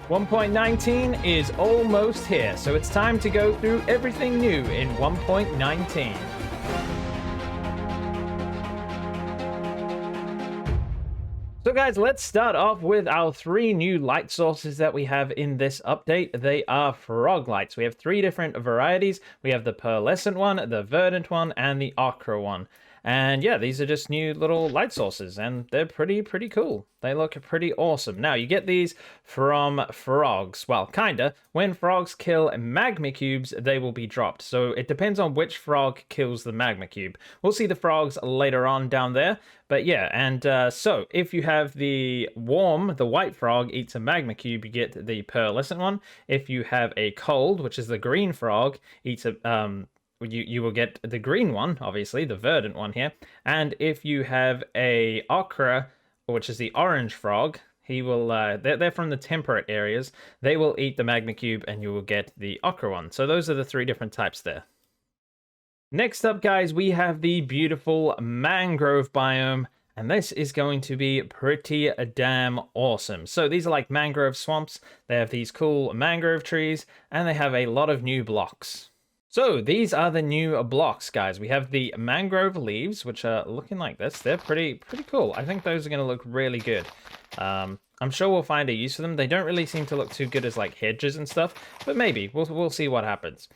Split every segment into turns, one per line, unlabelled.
1.19 is almost here, so it's time to go through everything new in 1.19. So guys, let's start off with our 3 new light sources that we have in this update. They are froglights. We have 3 different varieties. We have the pearlescent one, the verdant one, and the ochre one. And yeah, these are just new little light sources, and they're pretty cool. They look pretty awesome. Now, you get these from frogs. Well, kinda. When frogs kill magma cubes, they will be dropped. So it depends on which frog kills the magma cube. We'll see the frogs later on down there. But yeah, and so if you have the white frog eats a magma cube, you get the pearlescent one. If you have a cold, which is the green frog, eats a you will get the green one, obviously, the verdant one here. And if you have a ochre, which is the orange frog, he will they're from the temperate areas. They will eat the magma cube and you will get the ochre one. So those are the 3 different types there. Next up, guys, we have the beautiful mangrove biome, and this is going to be pretty damn awesome. So these are like mangrove swamps. They have these cool mangrove trees, and they have a lot of new blocks. So these are the new blocks, guys. We have the mangrove leaves, which are looking like this. They're pretty cool. I think those are going to look really good. I'm sure we'll find a use for them. They don't really seem to look too good as like hedges and stuff, but maybe we'll see what happens.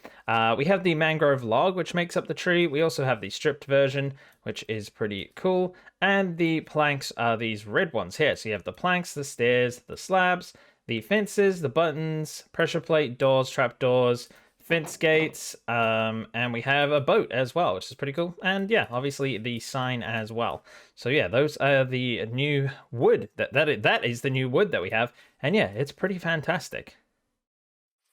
We have the mangrove log, which makes up the tree. We also have the stripped version, which is pretty cool. And the planks are these red ones here. So you have the planks, the stairs, the slabs, the fences, the buttons, pressure plate, doors, trap doors, fence gates, and we have a boat as well, which is pretty cool. And yeah, obviously the sign as well. So yeah, those are the new wood. That is the new wood that we have. And yeah, it's pretty fantastic.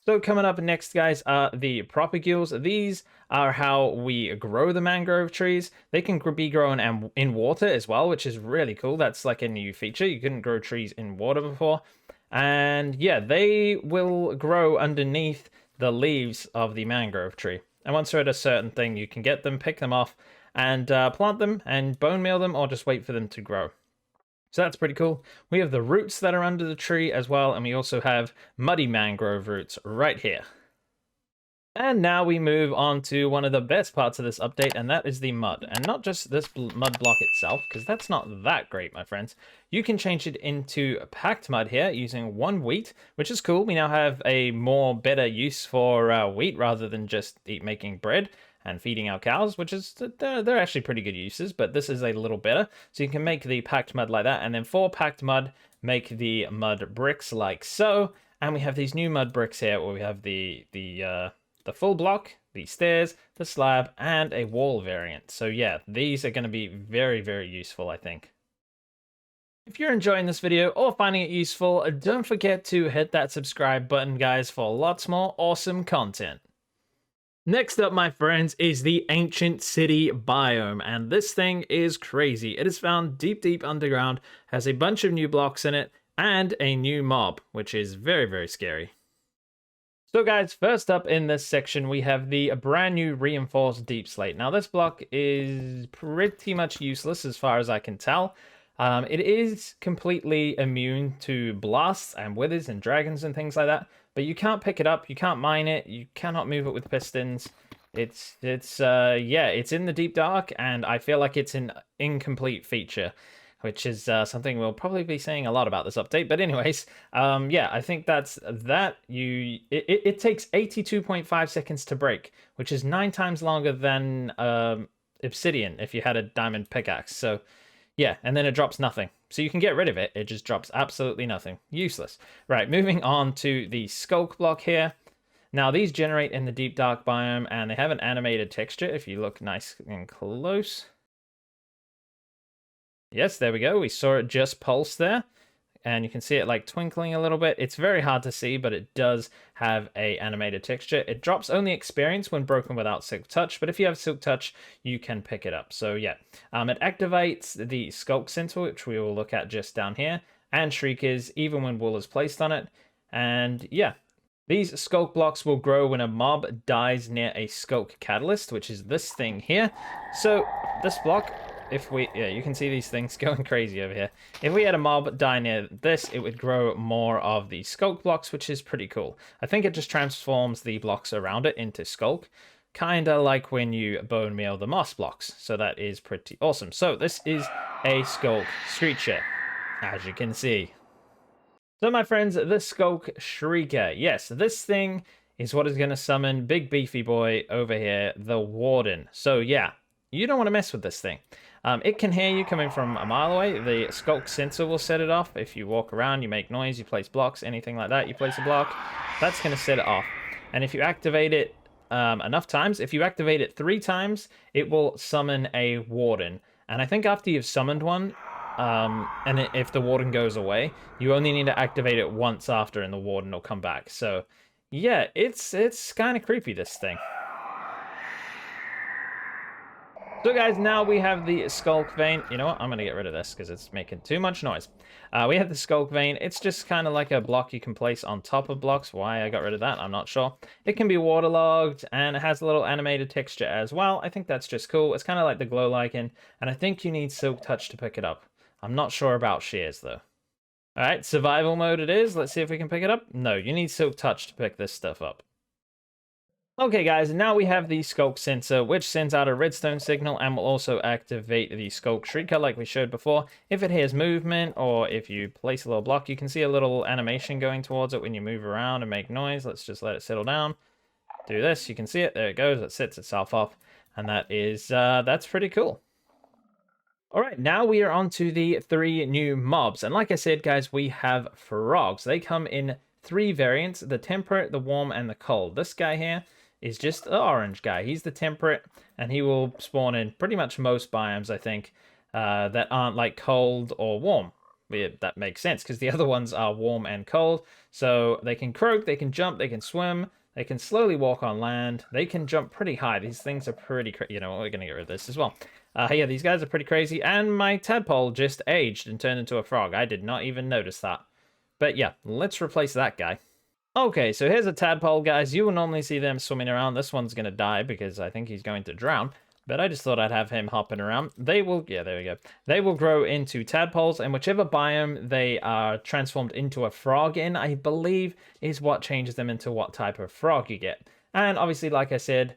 So coming up next, guys, are the Propagules. These are how we grow the mangrove trees. They can be grown in water as well, which is really cool. That's like a new feature. You couldn't grow trees in water before. And yeah, they will grow underneath the leaves of the mangrove tree. And once they're at a certain thing, you can get them, pick them off, and plant them and bone meal them, or just wait for them to grow. So that's pretty cool. We have the roots that are under the tree as well, and we also have muddy mangrove roots right here. And now we move on to one of the best parts of this update, and that is the mud. And not just this mud block itself, because that's not that great, my friends. You can change it into packed mud here using 1 wheat, which is cool. We now have a better use for wheat rather than just making bread and feeding our cows, which is, they're actually pretty good uses, but this is a little better. So you can make the packed mud like that, and then for packed mud, make the mud bricks like so. And we have these new mud bricks here where we have the full block, the stairs, the slab, and a wall variant. So yeah, these are going to be very useful, I think. If you're enjoying this video or finding it useful, don't forget to hit that subscribe button, guys, for lots more awesome content. Next up, my friends, is the Ancient City biome, and this thing is crazy. It is found deep underground, has a bunch of new blocks in it, and a new mob, which is very scary. So guys, first up in this section, we have the brand new reinforced deep slate. Now this block is pretty much useless as far as I can tell. It is completely immune to blasts and withers and dragons and things like that, but you can't pick it up, you can't mine it, you cannot move it with pistons. It's in the deep dark, and I feel like it's an incomplete feature, which is something we'll probably be saying a lot about this update. But anyways, yeah, I think that's that. It takes 82.5 seconds to break, which is 9 times longer than obsidian if you had a diamond pickaxe. So yeah, and then it drops nothing. So you can get rid of it. It just drops absolutely nothing. Useless. Right, moving on to the skulk block here. Now these generate in the deep dark biome, and they have an animated texture if you look nice and close. Yes, there we go. We saw it just pulse there. And you can see it like twinkling a little bit. It's very hard to see, but it does have a animated texture. It drops only experience when broken without Silk Touch, but if you have Silk Touch, you can pick it up. So yeah, it activates the Skulk Center, which we will look at just down here, and Shriekers, even when wool is placed on it. And yeah, these skulk blocks will grow when a mob dies near a skulk catalyst, which is this thing here. So this block if we, yeah, you can see these things going crazy over here. If we had a mob die near this, it would grow more of the skulk blocks, which is pretty cool. I think it just transforms the blocks around it into skulk, kind of like when you bone meal the moss blocks. So that is pretty awesome. So this is a skulk screecher, as you can see. So my friends, the Skulk Shrieker. Yes, this thing is what is going to summon big beefy boy over here, the Warden. So yeah, you don't want to mess with this thing. It can hear you coming from a mile away. The Skulk sensor will set it off. If you walk around, you make noise, you place blocks, anything like that, you place a block, that's going to set it off. And if you activate it enough times, if you activate it 3 times, it will summon a Warden. And I think after you've summoned one, and if the Warden goes away, you only need to activate it once after and the Warden will come back. So yeah, it's kind of creepy, this thing. So guys, now we have the Skulk Vein. You know what? I'm going to get rid of this because it's making too much noise. We have the Skulk Vein. It's just kind of like a block you can place on top of blocks. Why I got rid of that, I'm not sure. It can be waterlogged, and it has a little animated texture as well. I think that's just cool. It's kind of like the glow lichen, and I think you need Silk Touch to pick it up. I'm not sure about shears, though. Alright, survival mode it is. Let's see if we can pick it up. No, you need Silk Touch to pick this stuff up. Okay, guys, now we have the Skulk sensor, which sends out a redstone signal and will also activate the Skulk Shrieker like we showed before. If it hears movement, or if you place a little block, you can see a little animation going towards it when you move around and make noise. Let's just let it settle down. Do this, you can see it. There it goes. It sets itself off, and that is, that's pretty cool. Alright, now we are on to the 3 new mobs. And like I said, guys, we have frogs. They come in 3 variants, the temperate, the warm, and the cold. This guy here is just the orange guy. He's the temperate, and he will spawn in pretty much most biomes, I think, that aren't like cold or warm. Yeah, that makes sense, because the other ones are warm and cold. So they can croak, they can jump, they can swim, they can slowly walk on land, they can jump pretty high. These things are pretty you know, we're going to get rid of this as well. Yeah, these guys are pretty crazy, and my tadpole just aged and turned into a frog. I did not even notice that. But yeah, let's replace that guy. Okay, so here's a tadpole, guys. You will normally see them swimming around. This one's going to die because I think he's going to drown. But I just thought I'd have him hopping around. They will, yeah, there we go. They will grow into tadpoles, and whichever biome they are transformed into a frog in, I believe, is what changes them into what type of frog you get. And obviously, like I said,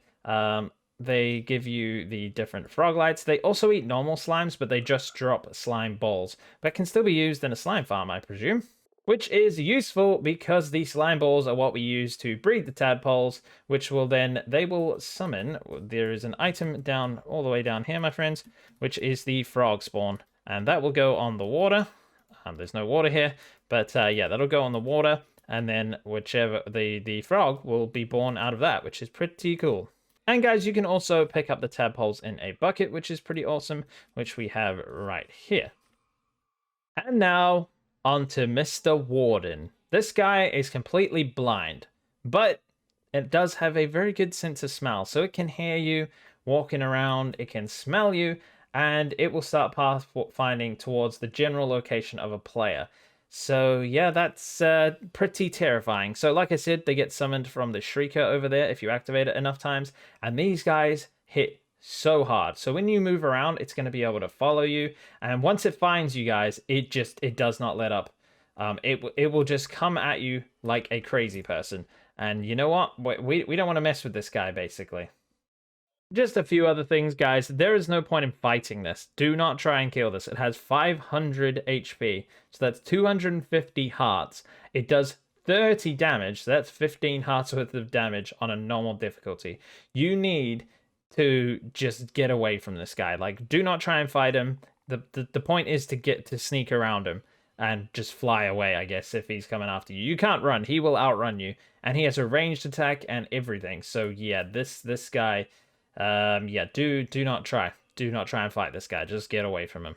they give you the different froglights. They also eat normal slimes, but they just drop slime balls. But can still be used in a slime farm, I presume. Which is useful because the slime balls are what we use to breed the tadpoles, which will then, they will summon. There is an item down, all the way down here, my friends, which is the frog spawn. And that will go on the water. There's no water here, but yeah, that'll go on the water. And then whichever, the frog will be born out of that, which is pretty cool. And guys, you can also pick up the tadpoles in a bucket, which is pretty awesome, which we have right here. And now, on to Mr. Warden. This guy is completely blind, but it does have a very good sense of smell. So it can hear you walking around, it can smell you, and it will start pathfinding towards the general location of a player. So yeah, that's pretty terrifying. So like I said, they get summoned from the Shrieker over there if you activate it enough times. And these guys hit so hard. So when you move around, it's going to be able to follow you. And once it finds you guys, it does not let up. It will just come at you like a crazy person. And you know what? We don't want to mess with this guy, basically. Just a few other things, guys. There is no point in fighting this. Do not try and kill this. It has 500 HP, so that's 250 hearts. It does 30 damage, so that's 15 hearts worth of damage on a normal difficulty. You need to just get away from this guy. Like, do not try and fight him. The point is to sneak around him and just fly away, I guess, if he's coming after you. You can't run. He will outrun you, and he has a ranged attack and everything. So yeah, this guy... yeah, do not try. Do not try and fight this guy. Just get away from him.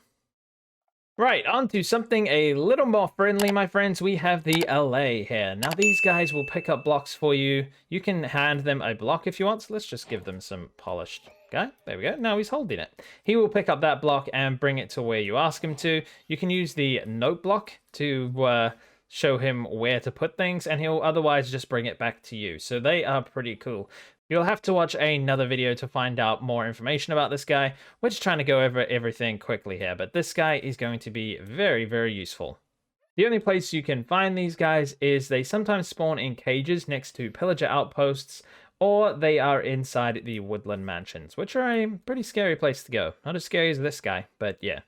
Right, on to something a little more friendly, my friends. We have the Allay here. Now, these guys will pick up blocks for you. You can hand them a block if you want. So let's just give them some polished guy. There we go. Now he's holding it. He will pick up that block and bring it to where you ask him to. You can use the note block to show him where to put things, and he'll otherwise just bring it back to you. So they are pretty cool. You'll have to watch another video to find out more information about this guy. We're just trying to go over everything quickly here, but this guy is going to be very, very useful. The only place you can find these guys is they sometimes spawn in cages next to pillager outposts, or they are inside the woodland mansions, which are a pretty scary place to go. Not as scary as this guy, but yeah.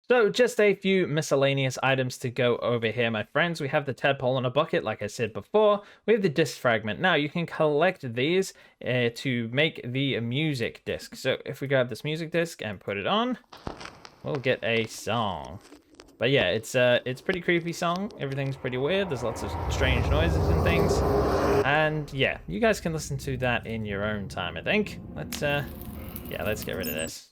So just a few miscellaneous items to go over here, my friends. We have the tadpole in a bucket, like I said before. We have the disc fragment. Now you can collect these to make the music disc. So if we grab this music disc and put it on, we'll get a song. But yeah, it's pretty creepy song. Everything's pretty weird. There's lots of strange noises and things. And yeah, you guys can listen to that in your own time, I think. Let's get rid of this.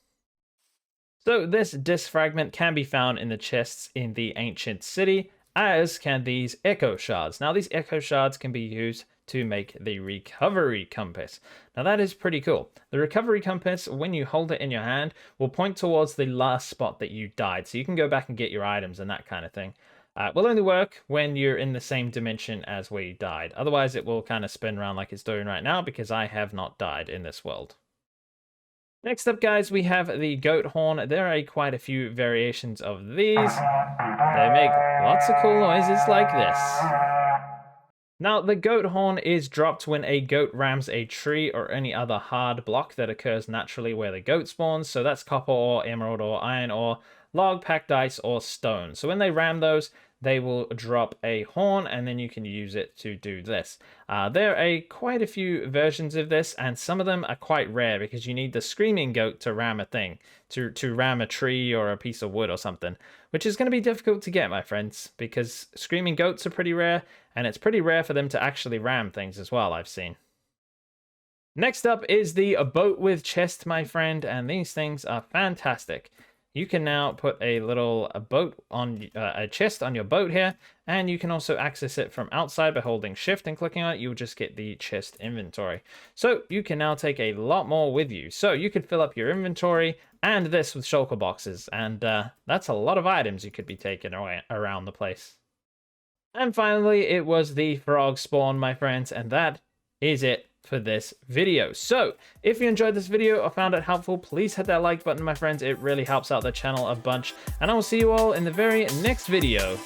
So this disc fragment can be found in the chests in the Ancient City, as can these echo shards. Now these echo shards can be used to make the recovery compass. Now that is pretty cool. The recovery compass, when you hold it in your hand, will point towards the last spot that you died, so you can go back and get your items and that kind of thing. It will only work when you're in the same dimension as where you died. Otherwise it will kind of spin around like it's doing right now, because I have not died in this world. Next up, guys, we have the goat horn. There are quite a few variations of these. They make lots of cool noises like this. Now, the goat horn is dropped when a goat rams a tree or any other hard block that occurs naturally where the goat spawns. So that's copper ore, emerald ore, iron ore, log, packed ice, or stone. So when they ram those, they will drop a horn, and then you can use it to do this. There are quite a few versions of this, and some of them are quite rare because you need the screaming goat to ram a thing, to ram a tree or a piece of wood or something, which is going to be difficult to get, my friends, because screaming goats are pretty rare, and it's pretty rare for them to actually ram things as well, I've seen. Next up is the boat with chest, my friend, and these things are fantastic. You can now put a boat on a chest on your boat here, and you can also access it from outside by holding shift and clicking on it. You'll just get the chest inventory. So you can now take a lot more with you. So you could fill up your inventory and this with shulker boxes, and that's a lot of items you could be taking around the place. And finally, it was the frog spawn, my friends, and that is it for this video. So if you enjoyed this video or found it helpful, please hit that like button, my friends. It really helps out the channel a bunch, and I will see you all in the very next video.